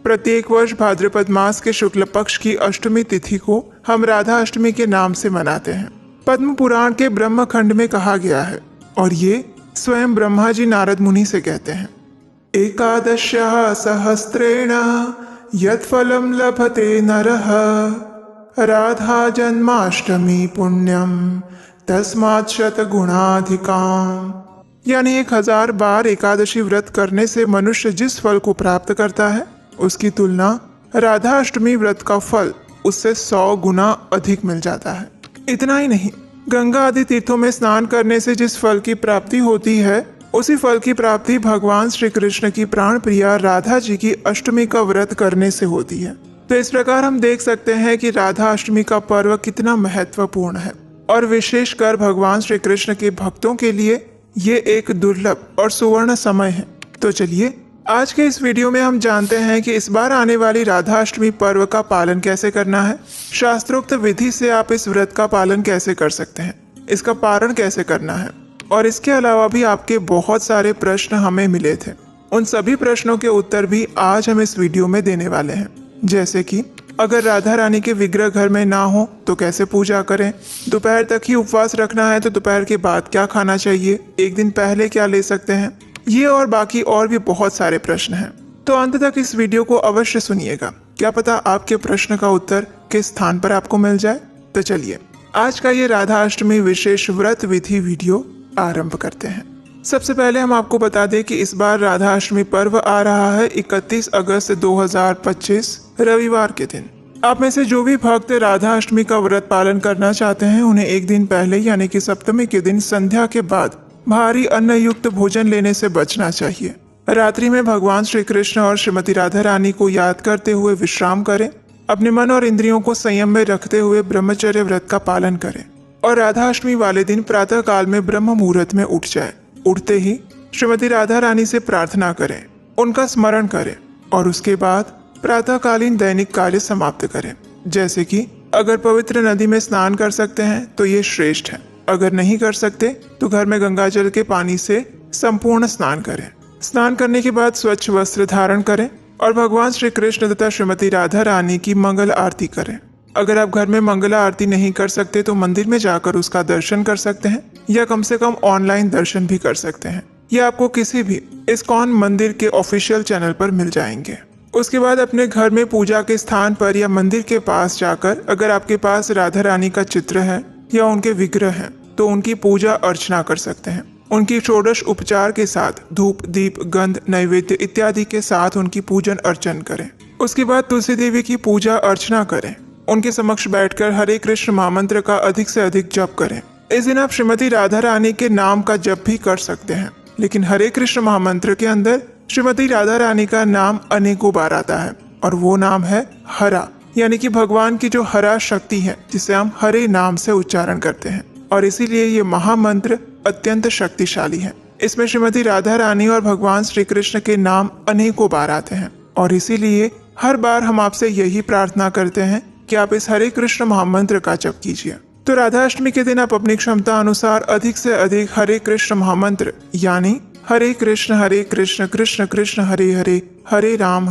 प्रत्येक वर्ष भाद्रपद मास के शुक्ल पक्ष की अष्टमी तिथि को हम राधा अष्टमी के नाम से मनाते हैं। पद्म पुराण के ब्रह्म खंड में कहा गया है और ये स्वयं ब्रह्मा जी नारद मुनि से कहते हैं, एकादश्याः सहस्रेण यत्फलं लभते नरः राधा जन्माष्टमी पुण्यम तस्मात् शतगुणाधिकाम्। यानी 1000 बार एकादशी व्रत करने से मनुष्य जिस फल को प्राप्त करता है उसकी तुलना राधा अष्टमी व्रत का फल उससे 100 गुना अधिक मिल जाता है। इतना ही नहीं, गंगा आदि तीर्थों में स्नान करने से जिस फल की प्राप्ति होती है उसी फल की प्राप्ति भगवान श्री कृष्ण की प्राण प्रिया राधा जी की अष्टमी का व्रत करने से होती है। तो इस प्रकार हम देख सकते हैं कि राधा अष्टमी का पर्व कितना महत्वपूर्ण है और विशेषकर भगवान श्री कृष्ण के भक्तों के लिए ये एक दुर्लभ और सुवर्ण समय है। तो चलिए आज के इस वीडियो में हम जानते हैं कि इस बार आने वाली राधा अष्टमी पर्व का पालन कैसे करना है, शास्त्रोक्त विधि से आप इस व्रत का पालन कैसे कर सकते हैं, इसका पारण कैसे करना है और इसके अलावा भी आपके बहुत सारे प्रश्न हमें मिले थे। उन सभी प्रश्नों के उत्तर भी आज हम इस वीडियो में देने वाले हैं। जैसे कि अगर राधा रानी के विग्रह घर में ना हो तो कैसे पूजा करें, दोपहर तक ही उपवास रखना है तो दोपहर के बाद क्या खाना चाहिए, एक दिन पहले क्या ले सकते हैं, ये और बाकी और भी बहुत सारे प्रश्न हैं। तो अंत तक इस वीडियो को अवश्य सुनिएगा, क्या पता आपके प्रश्न का उत्तर किस स्थान पर आपको मिल जाए। तो चलिए आज का ये राधा अष्टमी विशेष व्रत विधि वीडियो आरंभ करते हैं। सबसे पहले हम आपको बता दें कि इस बार राधा अष्टमी पर्व आ रहा है 31 अगस्त 2025 रविवार के दिन। आप में से जो भी भक्त राधा अष्टमी का व्रत पालन करना चाहते हैं उन्हें एक दिन पहले यानी कि सप्तमी के दिन संध्या के बाद भारी अन्न युक्त भोजन लेने से बचना चाहिए। रात्रि में भगवान श्री कृष्ण और श्रीमती राधा रानी को याद करते हुए विश्राम करें, अपने मन और इंद्रियों को संयम में रखते हुए ब्रह्मचर्य व्रत का पालन करें और राधा अष्टमी वाले दिन प्रातः काल में ब्रह्म मुहूर्त में उठ जाए। उठते ही श्रीमती राधा रानी से प्रार्थना करें, उनका स्मरण करें और उसके बाद प्रातःकालीन दैनिक कार्य समाप्त करें। जैसे कि अगर पवित्र नदी में स्नान कर सकते हैं तो ये श्रेष्ठ है, अगर नहीं कर सकते तो घर में गंगा जल के पानी से संपूर्ण स्नान करें। स्नान करने के बाद स्वच्छ वस्त्र धारण करें और भगवान श्री कृष्ण तथा श्रीमती राधा रानी की मंगल आरती करें। अगर आप घर में मंगला आरती नहीं कर सकते तो मंदिर में जाकर उसका दर्शन कर सकते हैं या कम से कम ऑनलाइन दर्शन भी कर सकते हैं। यह आपको किसी भी इस्कॉन मंदिर के ऑफिशियल चैनल पर मिल जाएंगे। उसके बाद अपने घर में पूजा के स्थान पर या मंदिर के पास जाकर अगर आपके पास राधा रानी का चित्र है या उनके विग्रह हैं तो उनकी पूजा अर्चना कर सकते हैं। उनकी षोडश उपचार के साथ धूप दीप गंध नैवेद्य इत्यादि के साथ उनकी पूजन अर्चन करें। उसके बाद तुलसी देवी की पूजा अर्चना करें। उनके समक्ष बैठकर हरे कृष्ण महामंत्र का अधिक से अधिक जप करें। इस दिन आप श्रीमती राधा रानी के नाम का जप भी कर सकते हैं, लेकिन हरे कृष्ण महामंत्र के अंदर श्रीमती राधा रानी का नाम अनेकों बार आता है और वो नाम है हरा, यानी कि भगवान की जो हरा शक्ति है जिसे हम हरे नाम से उच्चारण करते हैं और इसीलिए ये महामंत्र अत्यंत शक्तिशाली है। इसमें श्रीमती राधा रानी और भगवान श्री कृष्ण के नाम अनेकों बार आते हैं और इसीलिए हर बार हम आपसे यही प्रार्थना करते हैं कि आप इस हरे कृष्ण महामंत्र का जप कीजिए। तो राधा अष्टमी के दिन आप अपनी क्षमता अनुसार अधिक से अधिक हरे कृष्ण महामंत्र यानी हरे कृष्ण कृष्ण कृष्ण हरे हरे, हरे राम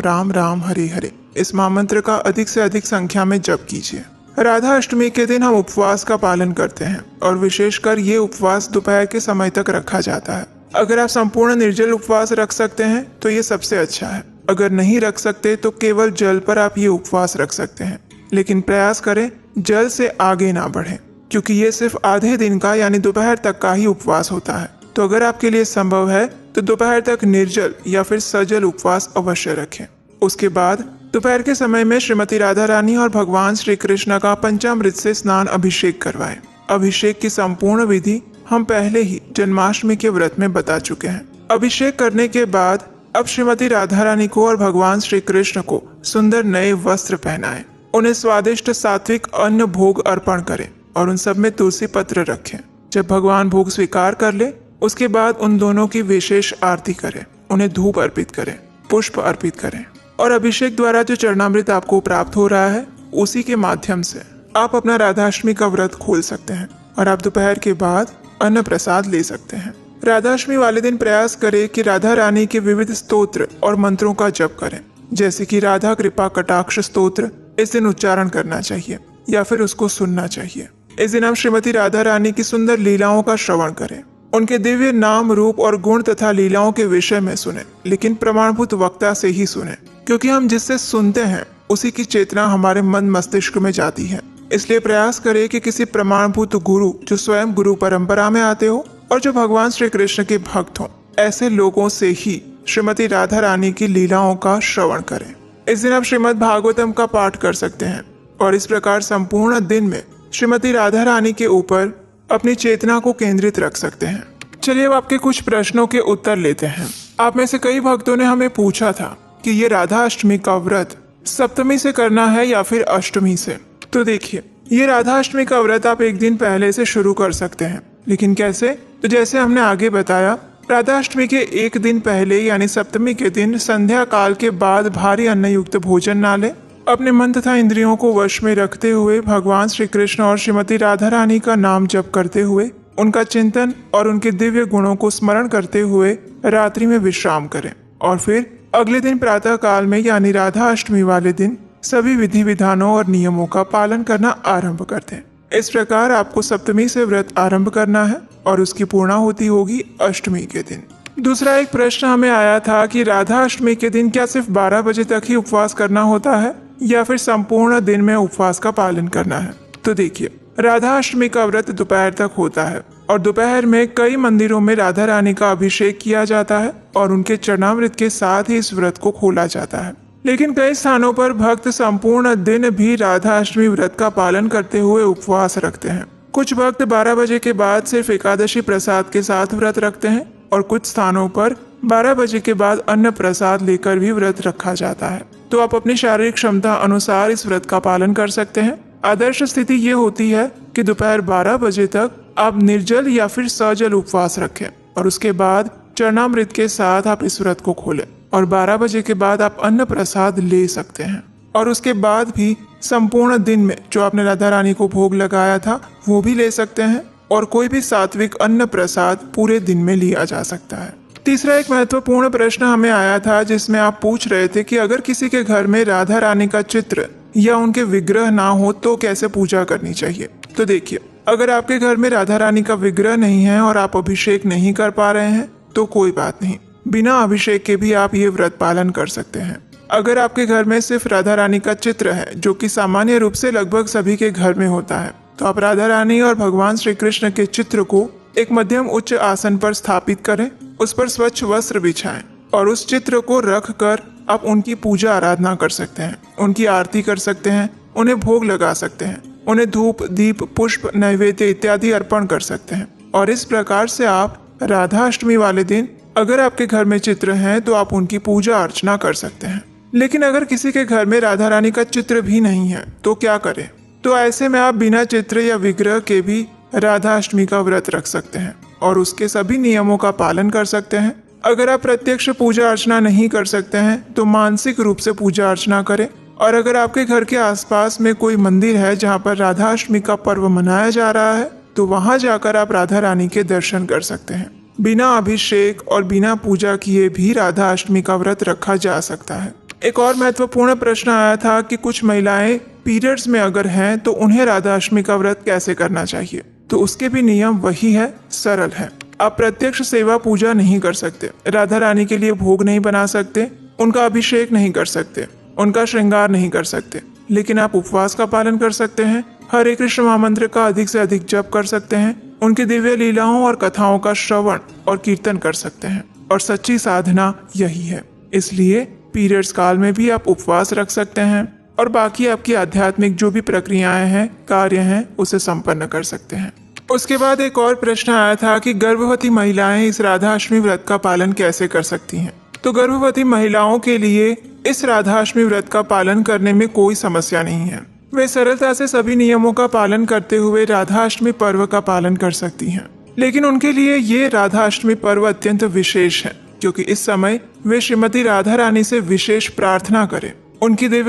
राम राम हरे हरे, इस महामंत्र का अधिक से अधिक संख्या में जप कीजिए। राधा अष्टमी के दिन हम उपवास का पालन करते हैं और विशेषकर ये उपवास दोपहर के समय तक रखा जाता है। अगर आप संपूर्ण निर्जल उपवास रख सकते हैं तो ये सबसे अच्छा है। अगर नहीं रख सकते तो केवल जल पर आप ये उपवास रख सकते हैं, लेकिन प्रयास करें जल से आगे ना बढ़ें क्योंकि ये सिर्फ आधे दिन का यानी दोपहर तक का ही उपवास होता है। तो अगर आपके लिए संभव है तो दोपहर तक निर्जल या फिर सजल उपवास अवश्य रखें। उसके बाद दोपहर के समय में श्रीमती राधा रानी और भगवान श्री कृष्ण का पंचामृत से स्नान अभिषेक करवाएं। अभिषेक की संपूर्ण विधि हम पहले ही जन्माष्टमी के व्रत में बता चुके हैं। अभिषेक करने के बाद अब श्रीमती राधा रानी को और भगवान श्री कृष्ण को सुंदर नए वस्त्र पहनाएं, उन्हें स्वादिष्ट सात्विक अन्न भोग अर्पण करें और उन सब में तुलसी पत्र रखें। जब भगवान भोग स्वीकार कर ले उसके बाद उन दोनों की विशेष आरती करें, उन्हें धूप अर्पित करें, पुष्प अर्पित करें और अभिषेक द्वारा जो चरणामृत आपको प्राप्त हो रहा है उसी के माध्यम से आप अपना राधाष्टमी का व्रत खोल सकते हैं और आप दोपहर के बाद अन्न प्रसाद ले सकते हैं। राधाष्टमी वाले दिन प्रयास करें कि राधा रानी के विविध स्तोत्र और मंत्रों का जप करें। जैसे कि राधा कृपा कटाक्ष स्तोत्र इस दिन उच्चारण करना चाहिए या फिर उसको सुनना चाहिए। इस दिन हम श्रीमती राधा रानी की सुंदर लीलाओं का श्रवण करें, उनके दिव्य नाम रूप और गुण तथा लीलाओं के विषय में सुने, लेकिन प्रमाणभूत वक्ता से ही सुने, क्योंकि हम जिससे सुनते हैं उसी की चेतना हमारे मन मस्तिष्क में जाती है। इसलिए प्रयास करें कि किसी प्रमाणभूत गुरु जो स्वयं गुरु परंपरा में आते हो और जो भगवान श्री कृष्ण के भक्त हो, ऐसे लोगों से ही श्रीमती राधा रानी की लीलाओं का श्रवण करें। इस दिन आप श्रीमद् भागवतम का पाठ कर सकते हैं और इस प्रकार संपूर्ण दिन में श्रीमती राधा रानी के ऊपर अपनी चेतना को केंद्रित रख सकते हैं। चलिए अब आपके कुछ प्रश्नों के उत्तर लेते हैं। आप में से कई भक्तों ने हमें पूछा था कि ये राधा अष्टमी का व्रत सप्तमी से करना है या फिर अष्टमी से। तो देखिए, ये राधा अष्टमी का व्रत आप एक दिन पहले से शुरू कर सकते हैं, लेकिन कैसे? तो जैसे हमने आगे बताया, राधा अष्टमी के एक दिन पहले यानी सप्तमी के दिन संध्या काल के बाद भारी अन्न युक्त भोजन ना लें। अपने मन तथा इंद्रियों को वश में रखते हुए भगवान श्री कृष्ण और श्रीमती राधा रानी का नाम जप करते हुए, उनका चिंतन और उनके दिव्य गुणों को स्मरण करते हुए रात्रि में विश्राम करें और फिर अगले दिन प्रातः काल में यानी राधा अष्टमी वाले दिन सभी विधि विधानों और नियमों का पालन करना आरंभ कर दें। इस प्रकार आपको सप्तमी से व्रत आरंभ करना है और उसकी पूर्णाहुति होगी अष्टमी के दिन। दूसरा एक प्रश्न हमें आया था कि राधा अष्टमी के दिन क्या सिर्फ 12 बजे तक ही उपवास करना होता है या फिर संपूर्ण दिन में उपवास का पालन करना है? तो देखिए, राधा अष्टमी का व्रत दोपहर तक होता है और दोपहर में कई मंदिरों में राधा रानी का अभिषेक किया जाता है और उनके चरणामृत के साथ ही इस व्रत को खोला जाता है। लेकिन कई स्थानों पर भक्त संपूर्ण दिन भी राधा अष्टमी व्रत का पालन करते हुए उपवास रखते हैं। कुछ भक्त 12 बजे के बाद सिर्फ एकादशी प्रसाद के साथ व्रत रखते हैं और कुछ स्थानों पर 12 बजे के बाद अन्न प्रसाद लेकर भी व्रत रखा जाता है। तो आप अपनी शारीरिक क्षमता अनुसार इस व्रत का पालन कर सकते हैं। आदर्श स्थिति ये होती है कि दोपहर 12 बजे तक आप निर्जल या फिर सजल उपवास रखें और उसके बाद चरणामृत के साथ आप इस व्रत को खोलें और 12 बजे के बाद आप अन्न प्रसाद ले सकते हैं और उसके बाद भी संपूर्ण दिन में जो आपने राधा रानी को भोग लगाया था वो भी ले सकते हैं और कोई भी सात्विक अन्न प्रसाद पूरे दिन में लिया जा सकता है। तीसरा एक महत्वपूर्ण प्रश्न हमें आया था जिसमें आप पूछ रहे थे कि अगर किसी के घर में राधा रानी का चित्र या उनके विग्रह ना हो तो कैसे पूजा करनी चाहिए। तो देखिए, अगर आपके घर में राधा रानी का विग्रह नहीं है और आप अभिषेक नहीं कर पा रहे हैं तो कोई बात नहीं, बिना अभिषेक के भी आप ये व्रत पालन कर सकते हैं। अगर आपके घर में सिर्फ राधा रानी का चित्र है, जो कि सामान्य रूप से लगभग सभी के घर में होता है, तो आप राधा रानी और भगवान श्री कृष्ण के चित्र को एक मध्यम उच्च आसन पर स्थापित करें, उस पर स्वच्छ वस्त्र बिछाएं और उस चित्र को रख कर आप उनकी पूजा आराधना कर सकते हैं, उनकी आरती कर सकते हैं, उन्हें भोग लगा सकते हैं, उन्हें धूप दीप पुष्प नैवेद्य इत्यादि अर्पण कर सकते हैं। और इस प्रकार से आप राधा अष्टमी वाले दिन अगर आपके घर में चित्र हैं तो आप उनकी पूजा अर्चना कर सकते हैं। लेकिन अगर किसी के घर में राधा रानी का चित्र भी नहीं है तो क्या करें? तो ऐसे में आप बिना चित्र या विग्रह के भी राधा अष्टमी का व्रत रख सकते हैं और उसके सभी नियमों का पालन कर सकते हैं। अगर आप प्रत्यक्ष पूजा अर्चना नहीं कर सकते हैं तो मानसिक रूप से पूजा अर्चना करें और अगर आपके घर के आसपास में कोई मंदिर है जहाँ पर राधा अष्टमी का पर्व मनाया जा रहा है तो वहाँ जाकर आप राधा रानी के दर्शन कर सकते हैं। बिना अभिषेक और बिना पूजा किए भी राधा अष्टमी का व्रत रखा जा सकता है। एक और महत्वपूर्ण प्रश्न आया था कि कुछ महिलाएं पीरियड्स में अगर हैं तो उन्हें राधा अष्टमी का व्रत कैसे करना चाहिए। तो उसके भी नियम वही है, सरल है। आप प्रत्यक्ष सेवा पूजा नहीं कर सकते, राधा रानी के लिए भोग नहीं बना सकते, उनका अभिषेक नहीं कर सकते, उनका श्रृंगार नहीं कर सकते, लेकिन आप उपवास का पालन कर सकते हैं, हरे कृष्ण महामंत्र का अधिक से अधिक जप कर सकते हैं, उनकी दिव्य लीलाओं और कथाओं का श्रवण और कीर्तन कर सकते हैं और सच्ची साधना यही है। इसलिए पीरियड्स काल में भी आप उपवास रख सकते हैं और बाकी आपकी आध्यात्मिक जो भी प्रक्रियाएं हैं, कार्य हैं, उसे संपन्न कर सकते हैं। उसके बाद एक और प्रश्न आया था कि गर्भवती महिलाएं इस राधा अष्टमी व्रत का पालन कैसे कर सकती हैं। तो गर्भवती महिलाओं के लिए इस राधा अष्टमी व्रत का पालन करने में कोई समस्या नहीं है। वे सरलता से सभी नियमों का पालन करते हुए राधा अष्टमी पर्व का पालन कर सकती हैं। लेकिन उनके लिए ये राधा अष्टमी पर्व अत्यंत विशेष है क्योंकि इस समय वे श्रीमती राधा रानी से विशेष प्रार्थना करें, उनकी दिव्य